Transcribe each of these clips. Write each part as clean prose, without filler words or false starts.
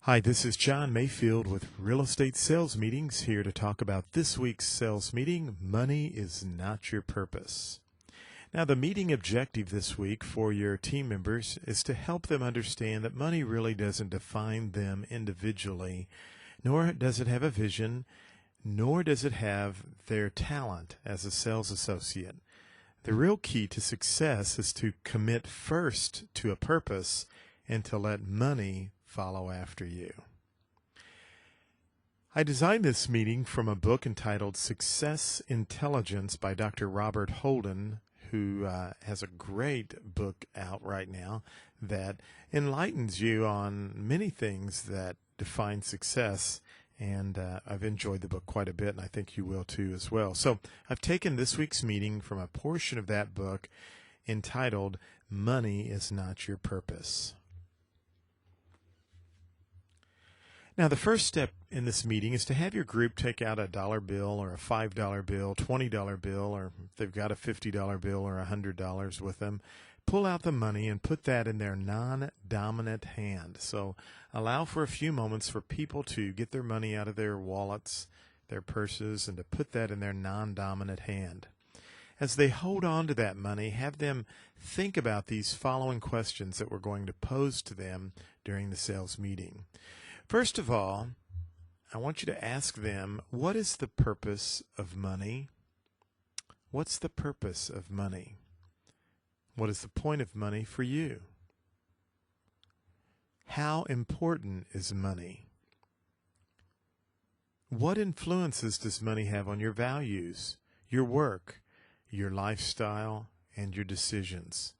Hi, this is John Mayfield with Real Estate Sales Meetings, here to talk about this week's sales meeting, Money is Not Your Purpose. Now, the meeting objective this week for your team members is to help them understand that money really doesn't define them individually, nor does it have a vision, nor does it have their talent as a sales associate. The real key to success is to commit first to a purpose and to let money follow after you. I designed this meeting from a book entitled Success Intelligence by Dr. Robert Holden, who has a great book out right now that enlightens you on many things that define success. And I've enjoyed the book quite a bit, and I think you will too as well. So I've taken this week's meeting from a portion of that book entitled Money is Not Your Purpose. Now, the first step in this meeting is to have your group take out a dollar bill or a $5 bill, $20 bill, or if they've got a $50 bill or $100 with them, pull out the money and put that in their non-dominant hand. So allow for a few moments for people to get their money out of their wallets, their purses, and to put that in their non-dominant hand. As they hold on to that money, have them think about these following questions that we're going to pose to them during the sales meeting. First of all, I want you to ask them, what is the purpose of money? What's the purpose of money? What is the point of money for you? How important is money? What influences does money have on your values, your work, your lifestyle, and your decisions?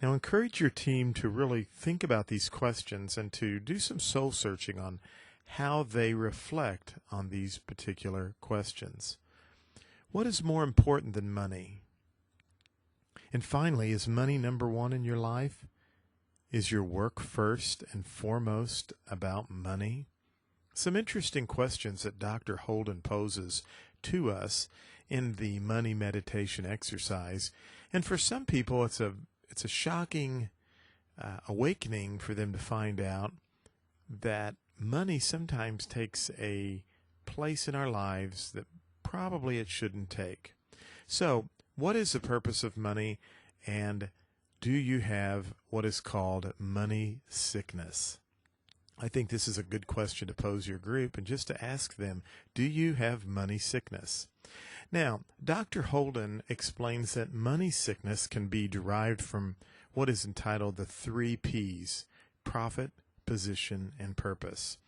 Now, encourage your team to really think about these questions and to do some soul searching on how they reflect on these particular questions. What is more important than money? And finally, is money number one in your life? Is your work first and foremost about money? Some interesting questions that Dr. Holden poses to us in the money meditation exercise. And for some people, it's a shocking awakening for them to find out that money sometimes takes a place in our lives that probably it shouldn't take. So, what is the purpose of money, and do you have what is called money sickness? I think this is a good question to pose your group and just to ask them, do you have money sickness? Now, Dr. Holden explains that money sickness can be derived from what is entitled the 3 P's: profit, position, and purpose.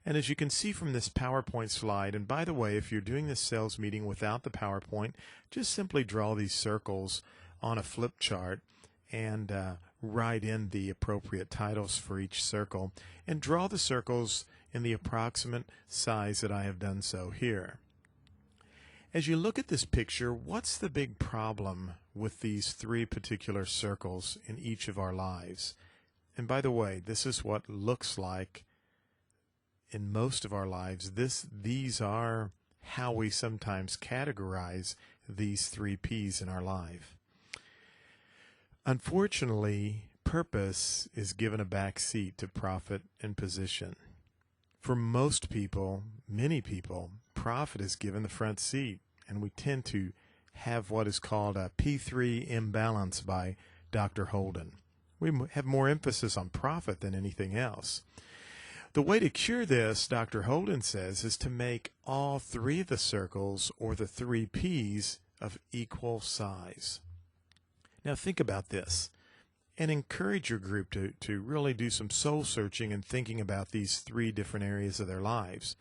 And as you can see from this PowerPoint slide, and by the way, if you're doing this sales meeting without the PowerPoint, just simply draw these circles on a flip chart and write in the appropriate titles for each circle, and draw the circles in the approximate size that I have done so here. As you look at this picture, what's the big problem with these 3 particular circles in each of our lives? And by the way, this is what looks like in most of our lives. These are how we sometimes categorize these 3 P's in our life. Unfortunately, purpose is given a back seat to profit and position. For most people, many people, profit is given the front seat, and we tend to have what is called a P3 imbalance by Dr. Holden. We have more emphasis on profit than anything else. The way to cure this, Dr. Holden says, is to make all 3 of the circles, or the 3 P's, of equal size. Now think about this and encourage your group to really do some soul searching and thinking about these 3 different areas of their lives.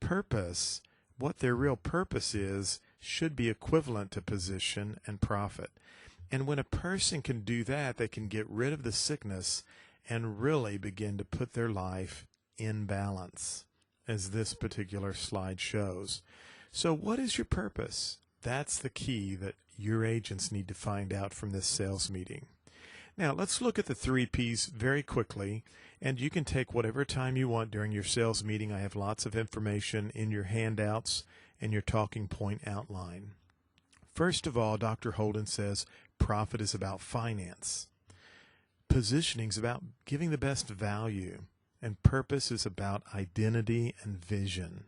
Purpose, what their real purpose is, should be equivalent to position and profit. And when a person can do that, they can get rid of the sickness and really begin to put their life in balance, as this particular slide shows. So what is your purpose? That's the key that your agents need to find out from this sales meeting. Now, let's look at the 3 P's very quickly, and you can take whatever time you want during your sales meeting. I have lots of information in your handouts and your talking point outline. First of all, Dr. Holden says profit is about finance. Positioning is about giving the best value. and purpose is about identity and vision.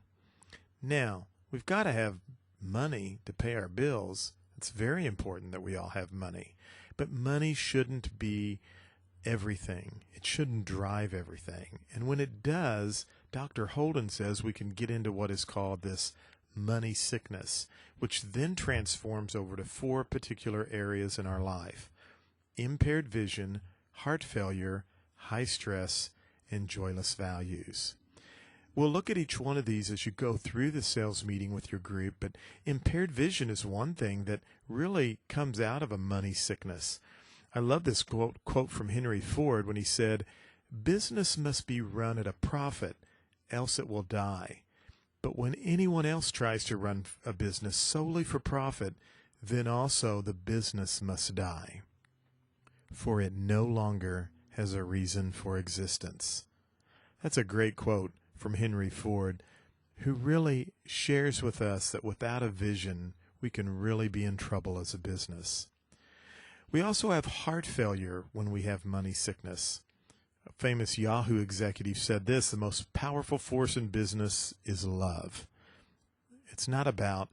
Now, we've got to have money to pay our bills. It's very important that we all have money. But money shouldn't be everything. It shouldn't drive everything. And when it does, Dr. Holden says we can get into what is called this money sickness, which then transforms over to 4 particular areas in our life: impaired vision, heart failure, high stress, and joyless values. We'll look at each one of these as you go through the sales meeting with your group, but impaired vision is one thing that really comes out of a money sickness. I love this quote from Henry Ford when he said, "Business must be run at a profit, else it will die. But when anyone else tries to run a business solely for profit, then also the business must die, for it no longer has a reason for existence." That's a great quote from Henry Ford, who really shares with us that without a vision, we can really be in trouble as a business. We also have heart failure when we have money sickness. A famous Yahoo executive said this: "The most powerful force in business is love." It's not about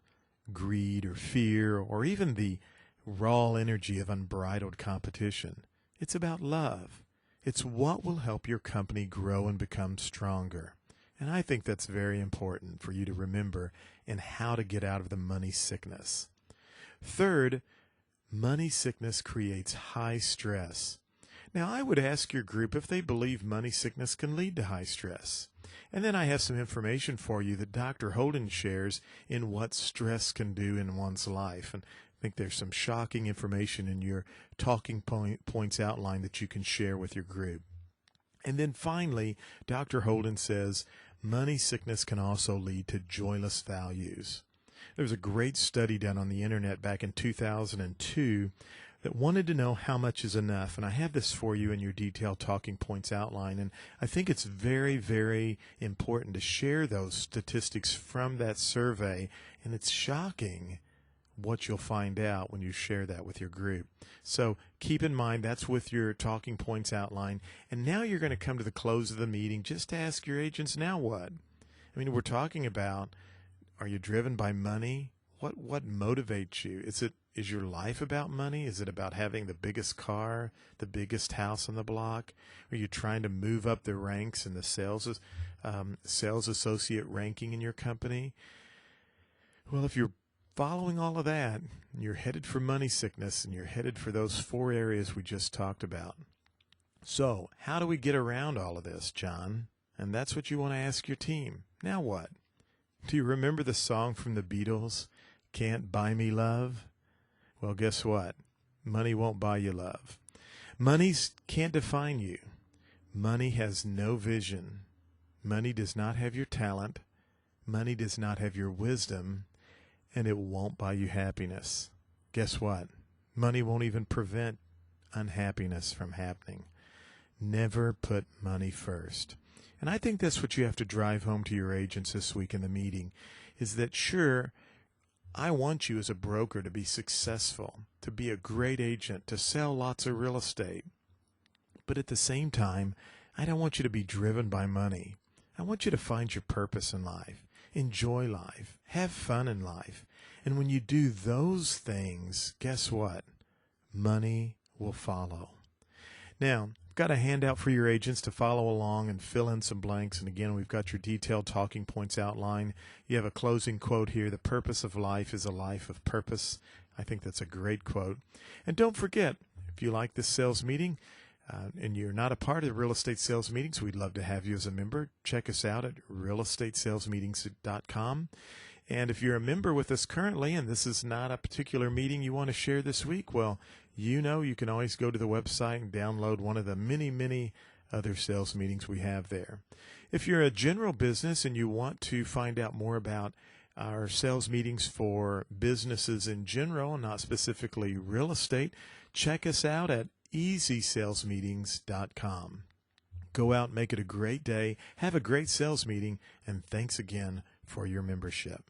greed or fear or even the raw energy of unbridled competition. It's about love. It's what will help your company grow and become stronger. And I think that's very important for you to remember in how to get out of the money sickness. Third, money sickness creates high stress. Now, I would ask your group if they believe money sickness can lead to high stress. And then I have some information for you that Dr. Holden shares in what stress can do in one's life. And I think there's some shocking information in your talking points outline that you can share with your group. And then finally, Dr. Holden says money sickness can also lead to joyless values. There was a great study done on the internet back in 2002 that wanted to know how much is enough. And I have this for you in your detailed talking points outline. And I think it's very, very important to share those statistics from that survey. And it's shocking what you'll find out when you share that with your group. So keep in mind that's with your talking points outline. And now you're going to come to the close of the meeting just to ask your agents, now what? I mean, we're talking about, are you driven by money? What motivates you? Is your life about money? Is it about having the biggest car, the biggest house on the block? Are you trying to move up the ranks in the sales associate ranking in your company? Well, if you're following all of that, you're headed for money sickness, and you're headed for those 4 areas we just talked about. So how do we get around all of this, John? And that's what you want to ask your team. Now what? Do you remember the song from the Beatles, "Can't Buy Me Love"? Well, guess what? Money won't buy you love. Money can't define you. Money has no vision. Money does not have your talent. Money does not have your wisdom. And it won't buy you happiness. Guess what? Money won't even prevent unhappiness from happening. Never put money first. And I think that's what you have to drive home to your agents this week in the meeting, is that sure, I want you as a broker to be successful, to be a great agent, to sell lots of real estate. But at the same time, I don't want you to be driven by money. I want you to find your purpose in life. Enjoy life. Have fun in life. And when you do those things, guess what? Money will follow. Now, I've got a handout for your agents to follow along and fill in some blanks. And again, we've got your detailed talking points outline. You have a closing quote here: "The purpose of life is a life of purpose." I think that's a great quote. And don't forget, if you like this sales meeting, and you're not a part of the real estate sales meetings, we'd love to have you as a member. Check us out at realestatesalesmeetings.com. And if you're a member with us currently, and this is not a particular meeting you want to share this week, well, you can always go to the website and download one of the many, many other sales meetings we have there. If you're a general business and you want to find out more about our sales meetings for businesses in general, and not specifically real estate, check us out at easysalesmeetings.com. Go out, make it a great day, have a great sales meeting, and thanks again for your membership.